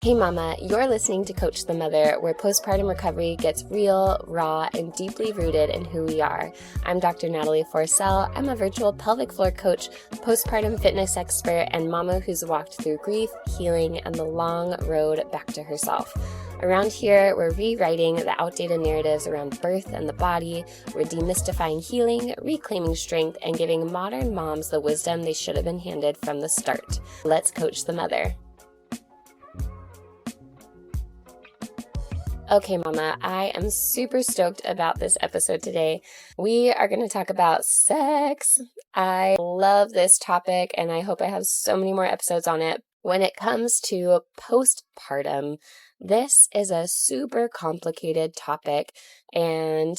Hey mama, you're listening to Coach the Mother, where postpartum recovery gets real, raw, and deeply rooted in who we are. I'm Dr. Natalie Forcell. I'm a virtual pelvic floor coach, postpartum fitness expert, and mama who's walked through grief, healing, and the long road back to herself. Around here, we're rewriting the outdated narratives around birth and the body. We're demystifying healing, reclaiming strength, and giving modern moms the wisdom they should have been handed from the start. Let's coach the mother. Okay, mama, I am super stoked about this episode today. We are going to talk about sex. I love this topic, and I hope I have so many more episodes on it. When it comes to postpartum, this is a super complicated topic, and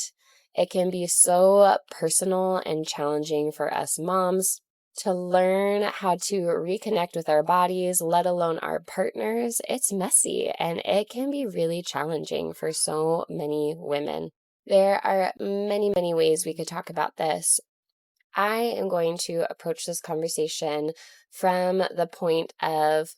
it can be so personal and challenging for us moms to learn how to reconnect with our bodies, let alone our partners. It's messy and it can be really challenging for so many women. There are many, many ways we could talk about this. I am going to approach this conversation from the point of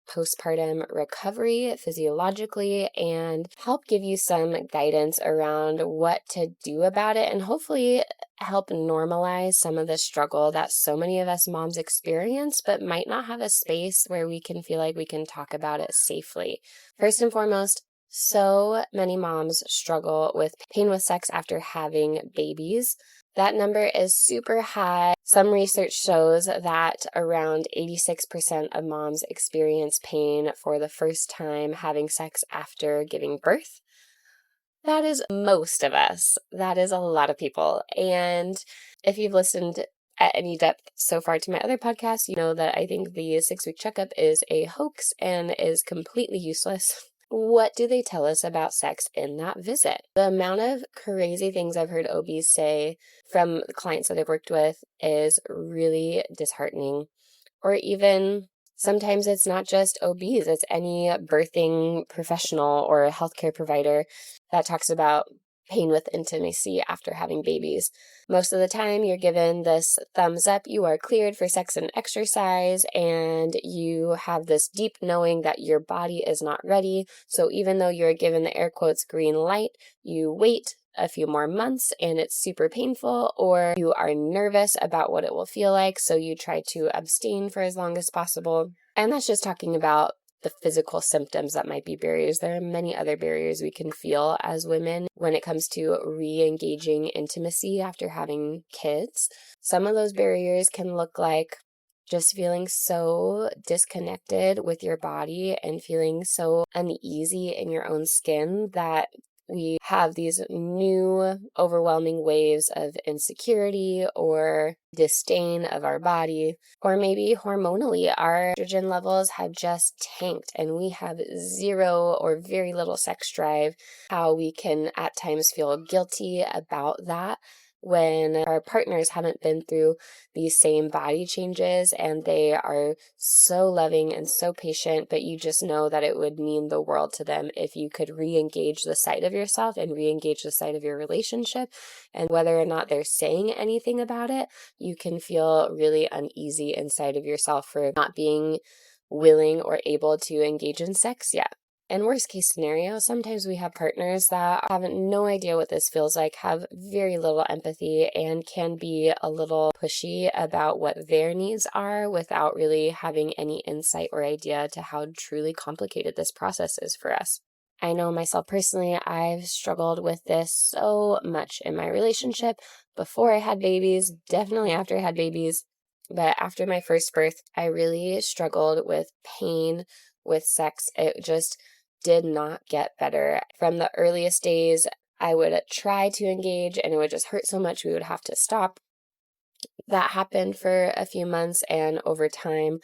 postpartum recovery physiologically and help give you some guidance around what to do about it and hopefully help normalize some of the struggle that so many of us moms experience but might not have a space where we can feel like we can talk about it safely. First and foremost, so many moms struggle with pain with sex after having babies. That number is super high. Some research shows that around 86% of moms experience pain for the first time having sex after giving birth. That is most of us. That is a lot of people. And if you've listened at any depth so far to my other podcasts, you know that I think the 6-week checkup is a hoax and is completely useless. What do they tell us about sex in that visit? The amount of crazy things I've heard OBs say from clients that I've worked with is really disheartening. Or even sometimes it's not just OBs, it's any birthing professional or healthcare provider that talks about pain with intimacy after having babies. Most of the time, you're given this thumbs up, you are cleared for sex and exercise, and you have this deep knowing that your body is not ready. So even though you're given the air quotes green light, you wait a few more months and it's super painful, or you are nervous about what it will feel like, so you try to abstain for as long as possible. And that's just talking about the physical symptoms that might be barriers. There are many other barriers we can feel as women when it comes to re-engaging intimacy after having kids. Some of those barriers can look like just feeling so disconnected with your body and feeling so uneasy in your own skin that we have these new overwhelming waves of insecurity or disdain of our body, or maybe hormonally our estrogen levels have just tanked and we have zero or very little sex drive. How we can at times feel guilty about that when our partners haven't been through these same body changes and they are so loving and so patient, but you just know that it would mean the world to them if you could re-engage the side of yourself and re-engage the side of your relationship. And whether or not they're saying anything about it, you can feel really uneasy inside of yourself for not being willing or able to engage in sex yet. And worst case scenario, sometimes we have partners that have no idea what this feels like, have very little empathy, and can be a little pushy about what their needs are without really having any insight or idea to how truly complicated this process is for us. I know myself personally, I've struggled with this so much in my relationship before I had babies, definitely after I had babies. But after my first birth, I really struggled with pain with sex. It just did not get better. From the earliest days, I would try to engage and it would just hurt so much we would have to stop. That happened for a few months, and over time,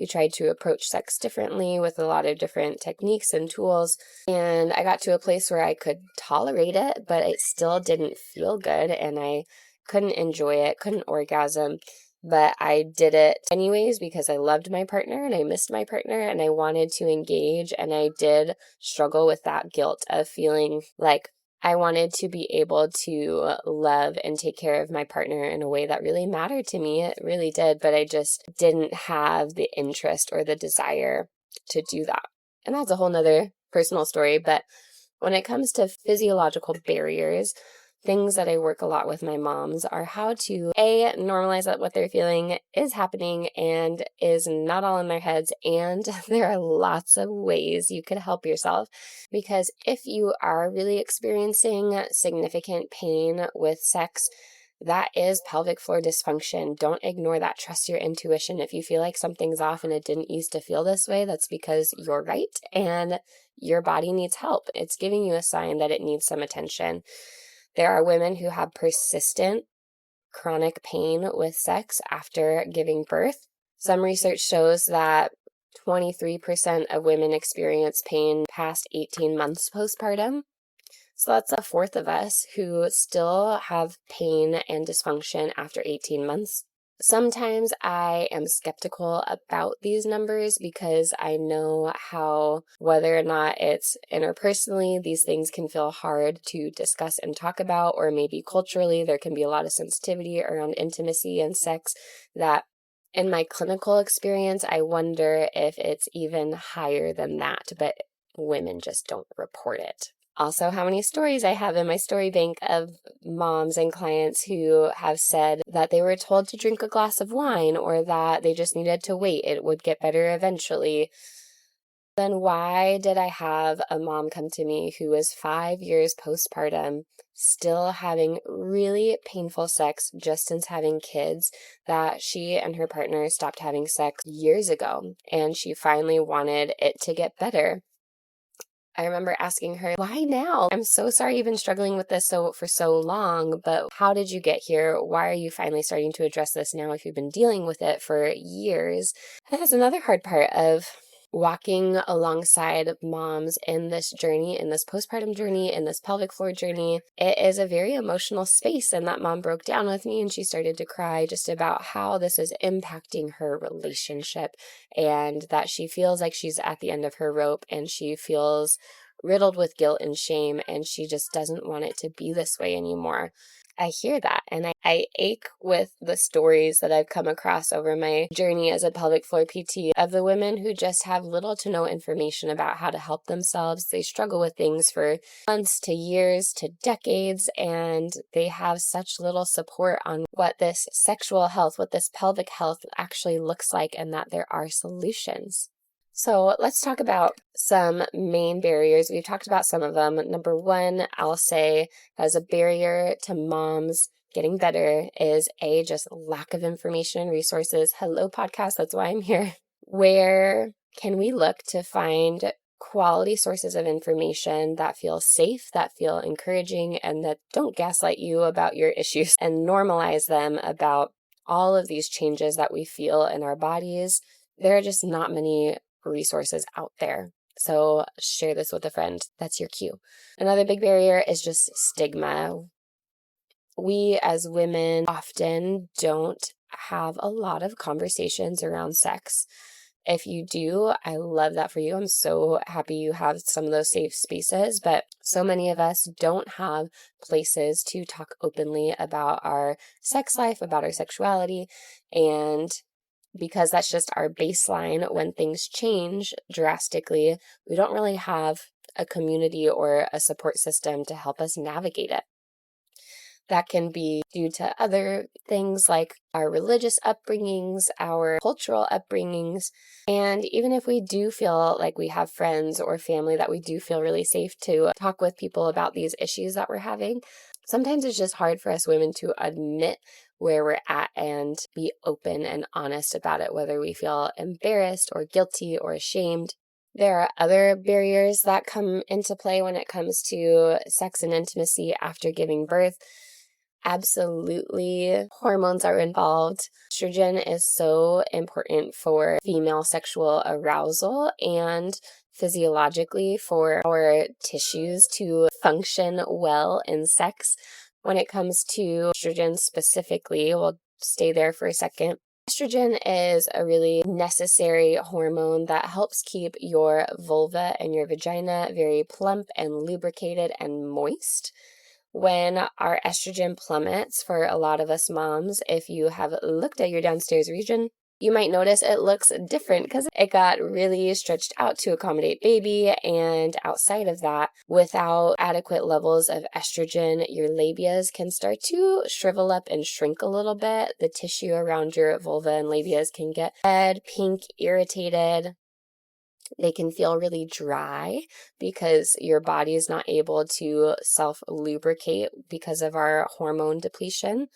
we tried to approach sex differently with a lot of different techniques and tools. And I got to a place where I could tolerate it, but it still didn't feel good and I couldn't enjoy it, couldn't orgasm. But I did it anyways because I loved my partner and I missed my partner and I wanted to engage. And I did struggle with that guilt of feeling like I wanted to be able to love and take care of my partner in a way that really mattered to me. It really did, but I just didn't have the interest or the desire to do that. And that's a whole nother personal story. But when it comes to physiological barriers, things that I work a lot with my moms are how to normalize that what they're feeling is happening and is not all in their heads. And there are lots of ways you could help yourself, because if you are really experiencing significant pain with sex, that is pelvic floor dysfunction. Don't ignore that. Trust your intuition. If you feel like something's off and it didn't used to feel this way, that's because you're right and your body needs help. It's giving you a sign that it needs some attention. There are women who have persistent chronic pain with sex after giving birth. Some research shows that 23% of women experience pain past 18 months postpartum. So that's a fourth of us who still have pain and dysfunction after 18 months. Sometimes I am skeptical about these numbers because I know how, whether or not it's interpersonally, these things can feel hard to discuss and talk about, or maybe culturally, there can be a lot of sensitivity around intimacy and sex that in my clinical experience, I wonder if it's even higher than that, but women just don't report it. Also, how many stories I have in my story bank of moms and clients who have said that they were told to drink a glass of wine or that they just needed to wait, it would get better eventually. Then why did I have a mom come to me who was 5 years postpartum, still having really painful sex just since having kids, that she and her partner stopped having sex years ago, and she finally wanted it to get better? I remember asking her, why now? I'm so sorry you've been struggling with this for so long, but how did you get here? Why are you finally starting to address this now if you've been dealing with it for years? And that's another hard part of walking alongside moms in this journey, in this postpartum journey, in this pelvic floor journey. It is a very emotional space, and that mom broke down with me and she started to cry just about how this is impacting her relationship and that she feels like she's at the end of her rope and she feels riddled with guilt and shame and she just doesn't want it to be this way anymore. I hear that and I ache with the stories that I've come across over my journey as a pelvic floor PT of the women who just have little to no information about how to help themselves. They struggle with things for months to years to decades, and they have such little support on what this sexual health, what this pelvic health actually looks like, and that there are solutions. So let's talk about some main barriers. We've talked about some of them. Number one, I'll say as a barrier to moms getting better is just lack of information and resources. Hello, podcast. That's why I'm here. Where can we look to find quality sources of information that feel safe, that feel encouraging, and that don't gaslight you about your issues and normalize them about all of these changes that we feel in our bodies? There are just not many resources out there. So share this with a friend. That's your cue. Another big barrier is just stigma. We as women often don't have a lot of conversations around sex. If you do, I love that for you. I'm so happy you have some of those safe spaces, but so many of us don't have places to talk openly about our sex life, about our sexuality, and because that's just our baseline, when things change drastically, we don't really have a community or a support system to help us navigate it. That can be due to other things like our religious upbringings, our cultural upbringings, and even if we do feel like we have friends or family that we do feel really safe to talk with people about these issues that we're having, sometimes it's just hard for us women to admit where we're at and be open and honest about it, whether we feel embarrassed or guilty or ashamed. There are other barriers that come into play when it comes to sex and intimacy after giving birth. Absolutely, hormones are involved. Estrogen is so important for female sexual arousal and physiologically for our tissues to function well in sex. When it comes to estrogen specifically, we'll stay there for a second. Estrogen is a really necessary hormone that helps keep your vulva and your vagina very plump and lubricated and moist. When our estrogen plummets, for a lot of us moms, if you have looked at your downstairs region, You might notice it looks different because it got really stretched out to accommodate baby, and outside of that, without adequate levels of estrogen, your labias can start to shrivel up and shrink a little bit. The tissue around your vulva and labias can get red, pink, irritated. They can feel really dry because your body is not able to self-lubricate because of our hormone depletion.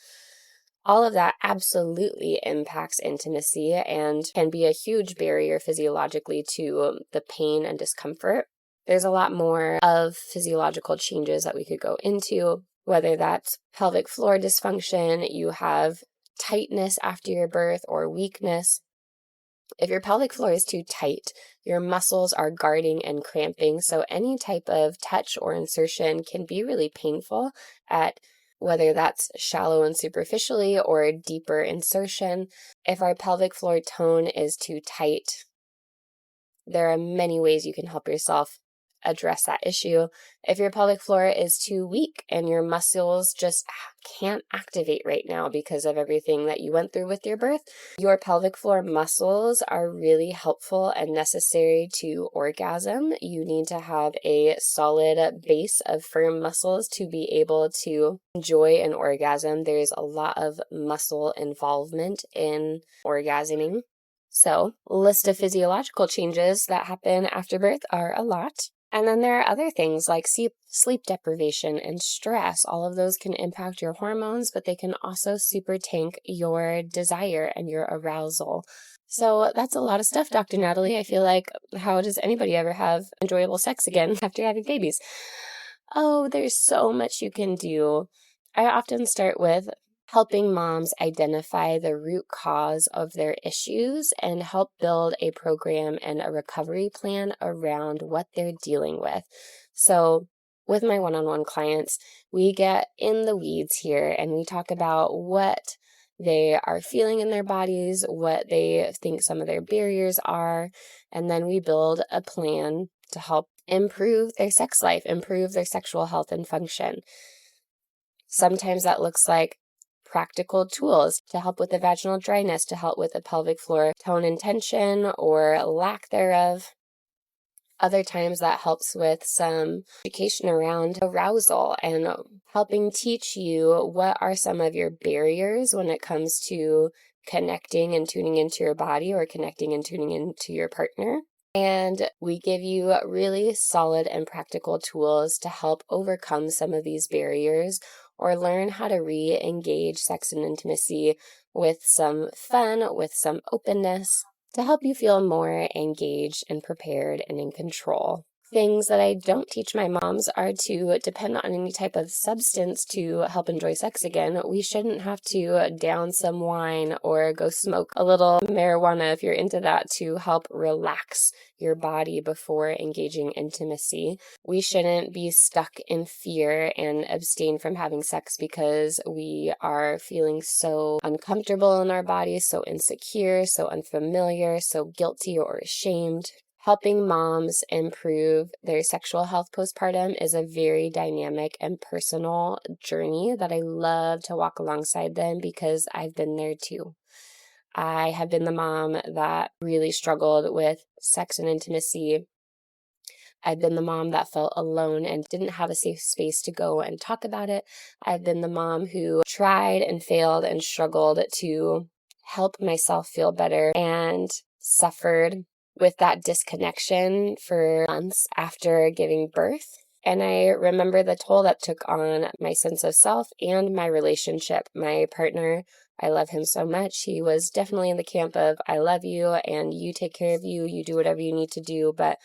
All of that absolutely impacts intimacy and can be a huge barrier physiologically to the pain and discomfort. There's a lot more of physiological changes that we could go into, whether that's pelvic floor dysfunction, you have tightness after your birth, or weakness. If your pelvic floor is too tight, your muscles are guarding and cramping, so any type of touch or insertion can be really painful, at whether that's shallow and superficially or deeper insertion. If our pelvic floor tone is too tight, there are many ways you can help yourself address that issue. If your pelvic floor is too weak and your muscles just can't activate right now because of everything that you went through with your birth, your pelvic floor muscles are really helpful and necessary to orgasm. You need to have a solid base of firm muscles to be able to enjoy an orgasm. There's a lot of muscle involvement in orgasming. So, list of physiological changes that happen after birth are a lot. And then there are other things like sleep deprivation and stress. All of those can impact your hormones, but they can also super tank your desire and your arousal. So that's a lot of stuff, Dr. Natalie. I feel like, how does anybody ever have enjoyable sex again after having babies? Oh, there's so much you can do. I often start with helping moms identify the root cause of their issues and help build a program and a recovery plan around what they're dealing with. So with my one-on-one clients, we get in the weeds here and we talk about what they are feeling in their bodies, what they think some of their barriers are, and then we build a plan to help improve their sex life, improve their sexual health and function. Sometimes that looks like practical tools to help with the vaginal dryness, to help with the pelvic floor tone and tension or lack thereof. Other times that helps with some education around arousal and helping teach you what are some of your barriers when it comes to connecting and tuning into your body or connecting and tuning into your partner. And we give you really solid and practical tools to help overcome some of these barriers or learn how to re-engage sex and intimacy with some fun, with some openness, to help you feel more engaged and prepared and in control. Things that I don't teach my moms are to depend on any type of substance to help enjoy sex again. We shouldn't have to down some wine or go smoke a little marijuana if you're into that to help relax your body before engaging intimacy. We shouldn't be stuck in fear and abstain from having sex because we are feeling so uncomfortable in our bodies, so insecure, so unfamiliar, so guilty or ashamed. Helping moms improve their sexual health postpartum is a very dynamic and personal journey that I love to walk alongside them because I've been there too. I have been the mom that really struggled with sex and intimacy. I've been the mom that felt alone and didn't have a safe space to go and talk about it. I've been the mom who tried and failed and struggled to help myself feel better and suffered with that disconnection for months after giving birth. And I remember the toll that took on my sense of self and my relationship. My partner, I love him so much. He was definitely in the camp of, I love you and you take care of you, you do whatever you need to do. But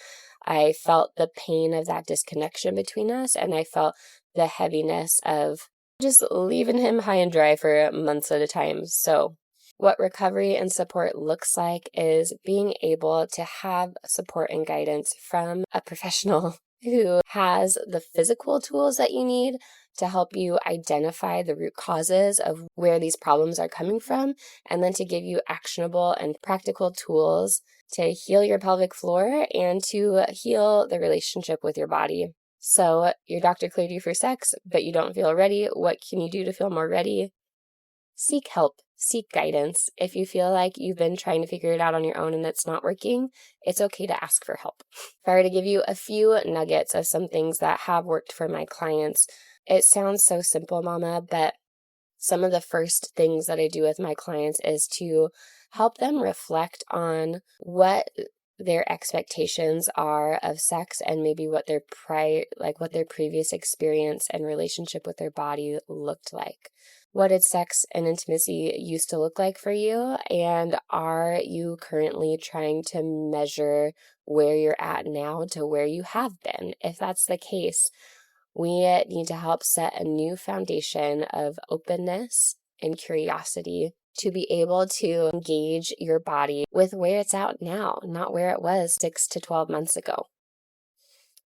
I felt the pain of that disconnection between us, and I felt the heaviness of just leaving him high and dry for months at a time. So what recovery and support looks like is being able to have support and guidance from a professional who has the physical tools that you need to help you identify the root causes of where these problems are coming from, and then to give you actionable and practical tools to heal your pelvic floor and to heal the relationship with your body. So your doctor cleared you for sex, but you don't feel ready. What can you do to feel more ready? seek help, seek guidance. If you feel like you've been trying to figure it out on your own and it's not working, it's okay to ask for help. If I were to give you a few nuggets of some things that have worked for my clients, it sounds so simple, Mama, but some of the first things that I do with my clients is to help them reflect on what their expectations are of sex and maybe what their previous experience and relationship with their body looked like. What did sex and intimacy used to look like for you? And are you currently trying to measure where you're at now to where you have been? If that's the case, we need to help set a new foundation of openness and curiosity to be able to engage your body with where it's at now, not where it was 6 to 12 months ago.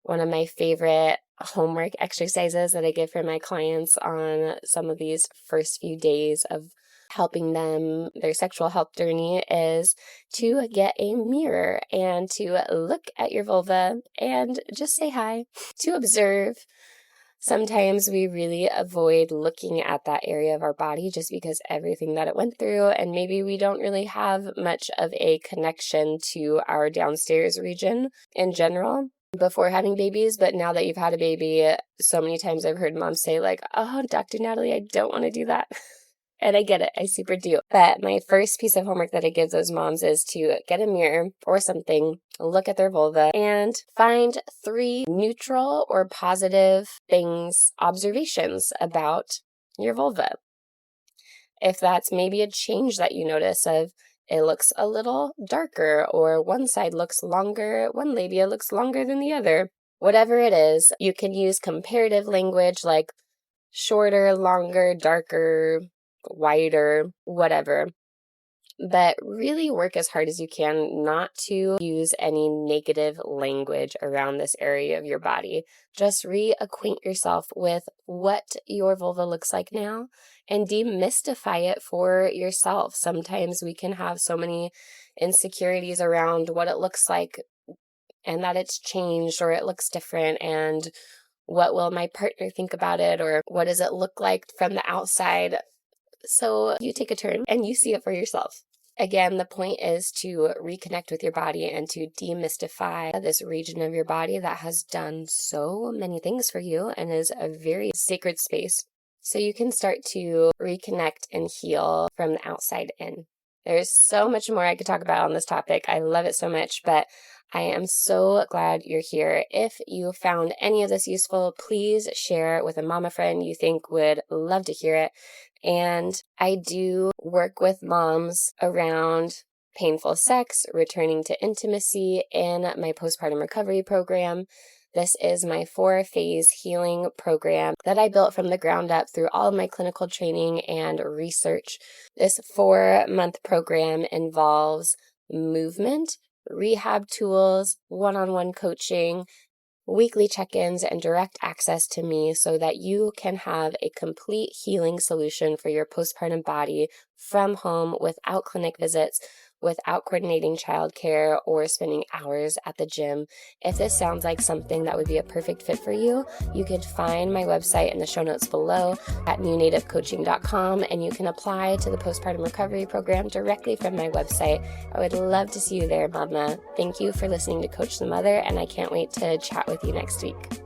One of my favorite homework exercises that I give for my clients on some of these first few days of helping them their sexual health journey is to get a mirror and to look at your vulva and just say hi, to observe. Sometimes we really avoid looking at that area of our body just because everything that it went through, and maybe we don't really have much of a connection to our downstairs region in general before having babies. But now that you've had a baby, so many times I've heard moms say like, oh, Dr. Natalie, I don't want to do that. And I get it, I super do. But my first piece of homework that I give those moms is to get a mirror or something, look at their vulva, and find 3 neutral or positive observations about your vulva. If that's maybe a change that you notice of it looks a little darker, or one side looks longer, one labia looks longer than the other. Whatever it is, you can use comparative language like shorter, longer, darker, wider, whatever. But really work as hard as you can not to use any negative language around this area of your body. Just reacquaint yourself with what your vulva looks like now and demystify it for yourself. Sometimes we can have so many insecurities around what it looks like and that it's changed or it looks different, and what will my partner think about it, or what does it look like from the outside. So you take a turn and you see it for yourself. Again, the point is to reconnect with your body and to demystify this region of your body that has done so many things for you and is a very sacred space. So you can start to reconnect and heal from the outside in. There's so much more I could talk about on this topic. I love it so much, but I am so glad you're here. If you found any of this useful, please share it with a mama friend you think would love to hear it. And I do work with moms around painful sex, returning to intimacy in my postpartum recovery program. This is my 4-phase healing program that I built from the ground up through all of my clinical training and research. This 4-month program involves movement, rehab tools, one-on-one coaching, weekly check-ins, and direct access to me so that you can have a complete healing solution for your postpartum body from home without clinic visits, without coordinating childcare or spending hours at the gym. If this sounds like something that would be a perfect fit for you, you can find my website in the show notes below at newnativecoaching.com, and you can apply to the postpartum recovery program directly from my website. I would love to see you there, Mama. Thank you for listening to Coach the Mother, and I can't wait to chat with you next week.